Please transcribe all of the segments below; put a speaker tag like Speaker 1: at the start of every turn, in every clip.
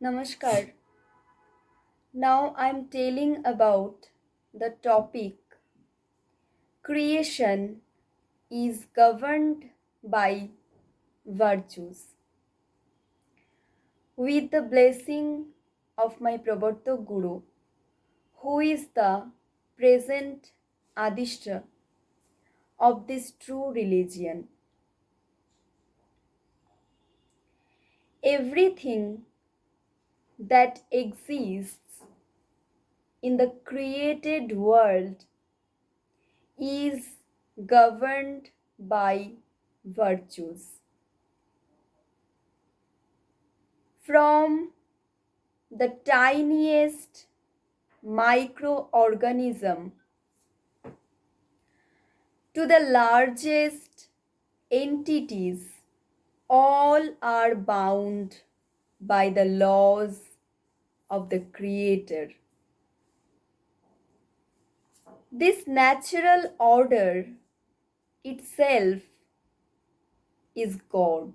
Speaker 1: Namaskar. Now I'm telling about the topic creation is governed by virtues. With the blessing of my Pravartak Guru, who is the present Adishta of this true religion, everything that exists in the created world is governed by virtues. From the tiniest microorganism to the largest entities, all are bound by the laws of the Creator. This natural order itself is God,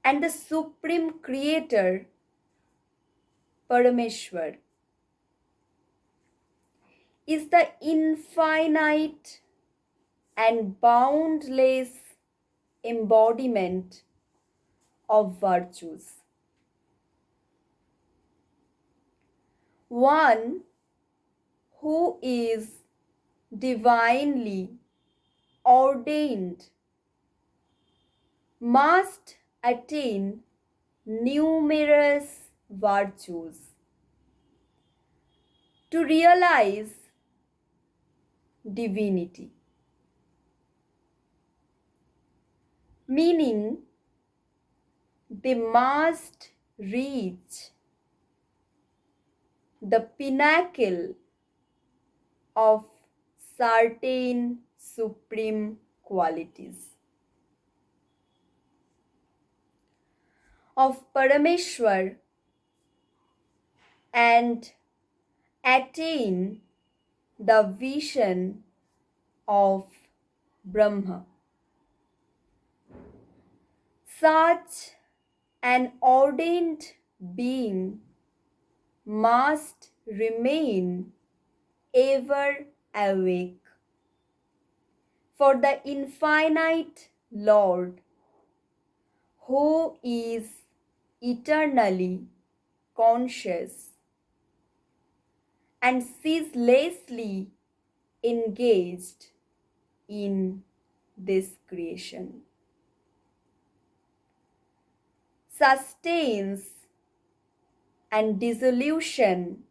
Speaker 1: and the Supreme Creator, Parameshwar, is the infinite and boundless embodiment of virtues. One who is divinely ordained must attain numerous virtues to realize divinity, meaning they must reach the pinnacle of certain supreme qualities of Parameshwar and attain the vision of Brahma. Such an ordained being must remain ever awake, for the infinite Lord, who is eternally conscious and ceaselessly engaged in this creation, sustains and dissolution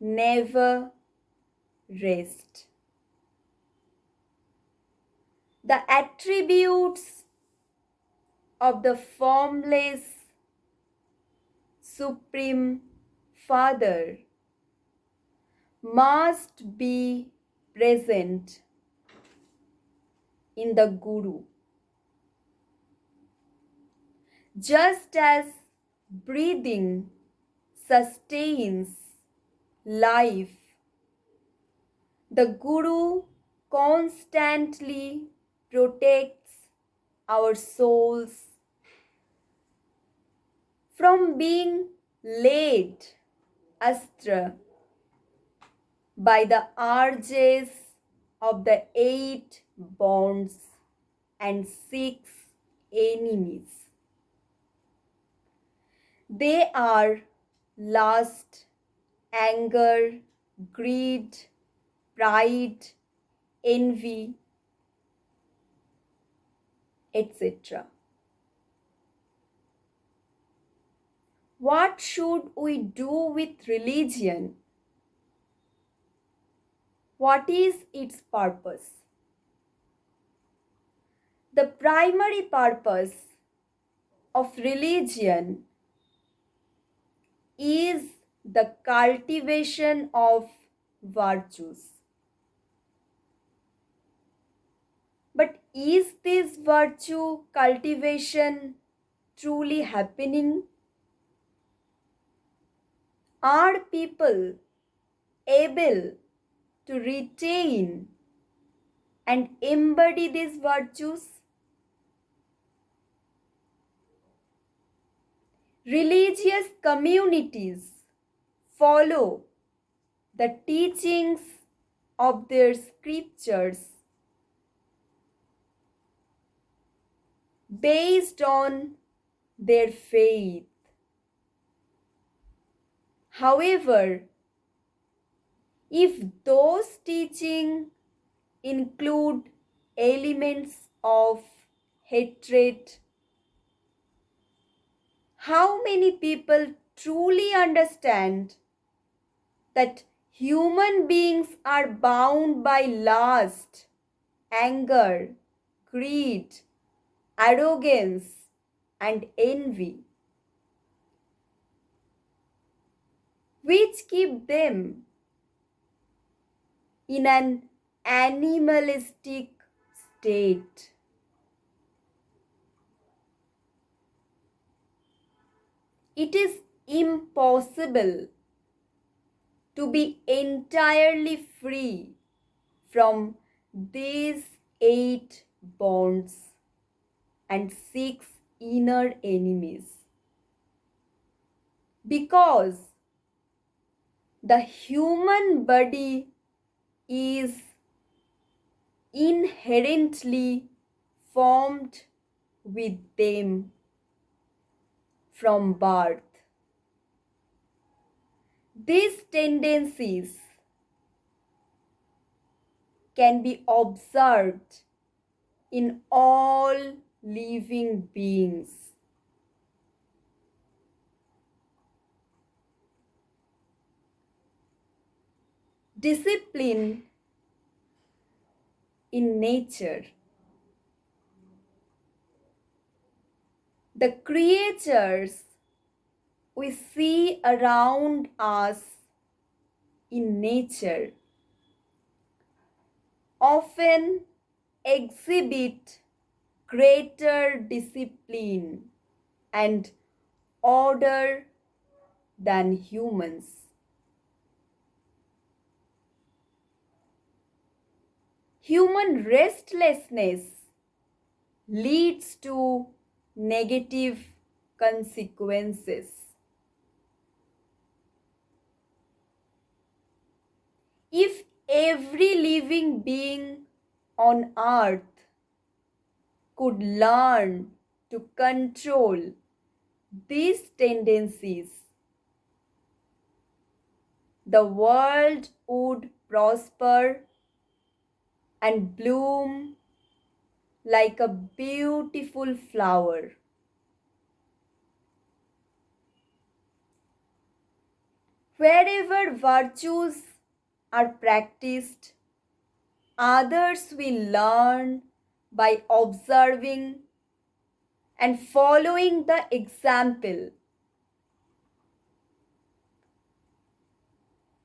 Speaker 1: never rest. The attributes of the formless Supreme Father must be present in the Guru, just as breathing sustains life. The Guru constantly protects our souls from being led astray by the urges of the eight bonds and six enemies. They are lust, anger, greed, pride, envy, etc. What should we do with religion? What is its purpose? The primary purpose of religion is the cultivation of virtues. But is this virtue cultivation truly happening? Are people able to retain and embody these virtues? Religious communities follow the teachings of their scriptures based on their faith. However, if those teachings include elements of hatred, how many people truly understand that human beings are bound by lust, anger, greed, arrogance, and envy, which keep them in an animalistic state? It is impossible to be entirely free from these 8 bonds and 6 inner enemies, because the human body is inherently formed with them from birth. These tendencies can be observed in all living beings. Discipline in nature. The creatures we see around us in nature often exhibit greater discipline and order than humans. Human restlessness leads to negative consequences. If every living being on earth could learn to control these tendencies, the world would prosper and bloom like a beautiful flower. Wherever virtues are practiced, others will learn by observing and following the example.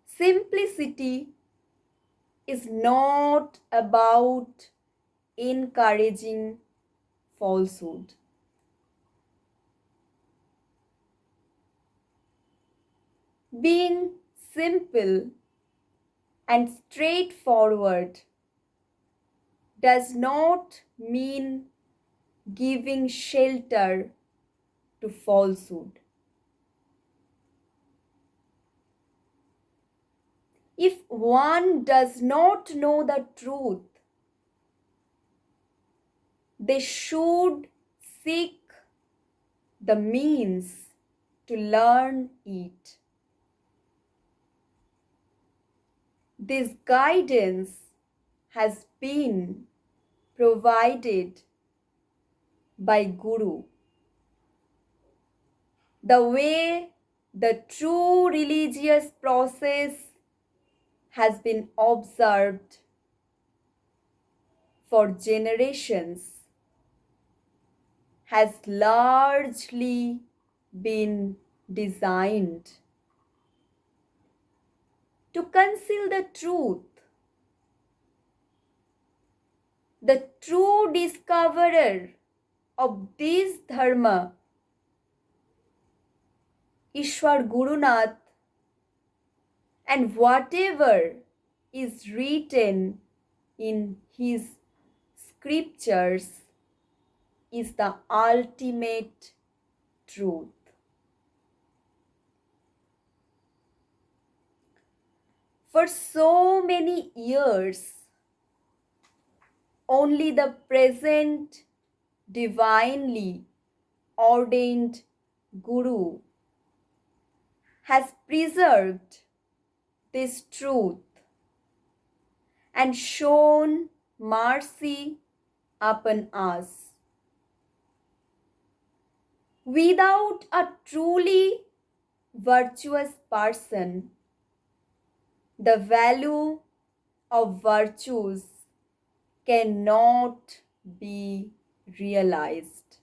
Speaker 1: Simplicity is not about encouraging falsehood. Being simple and straightforward does not mean giving shelter to falsehood. If one does not know the truth, they should seek the means to learn it. This guidance has been provided by Guru. The way the true religious process has been observed for generations has largely been designed to conceal the truth. The true discoverer of this dharma, Ishwar Gurunath, and whatever is written in his scriptures is the ultimate truth. For so many years, only the present divinely ordained Guru has preserved this truth and shown mercy upon us. Without a truly virtuous person, the value of virtues cannot be realized.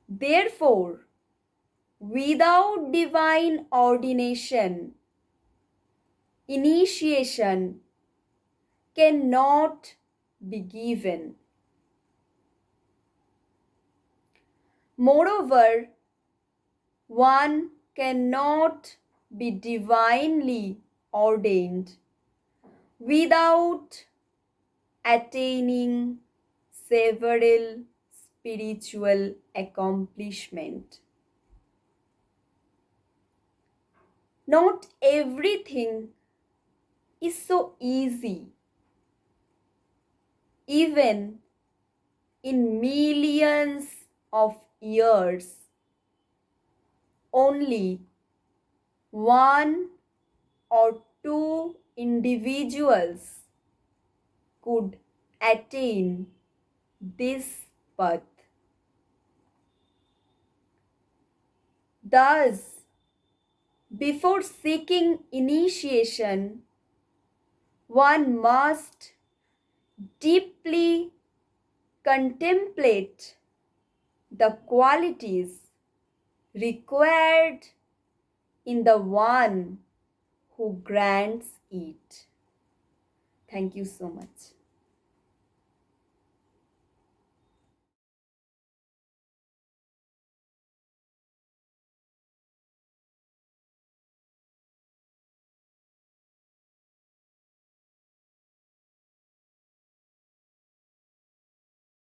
Speaker 1: Therefore, without divine ordination, initiation cannot be given. Moreover, one cannot be divinely ordained without attaining several spiritual accomplishment. Not everything is so easy. Even in millions of years, only one or two individuals could attain this path. Thus, before seeking initiation, one must deeply contemplate the qualities required in the one who grants it. Thank you so much.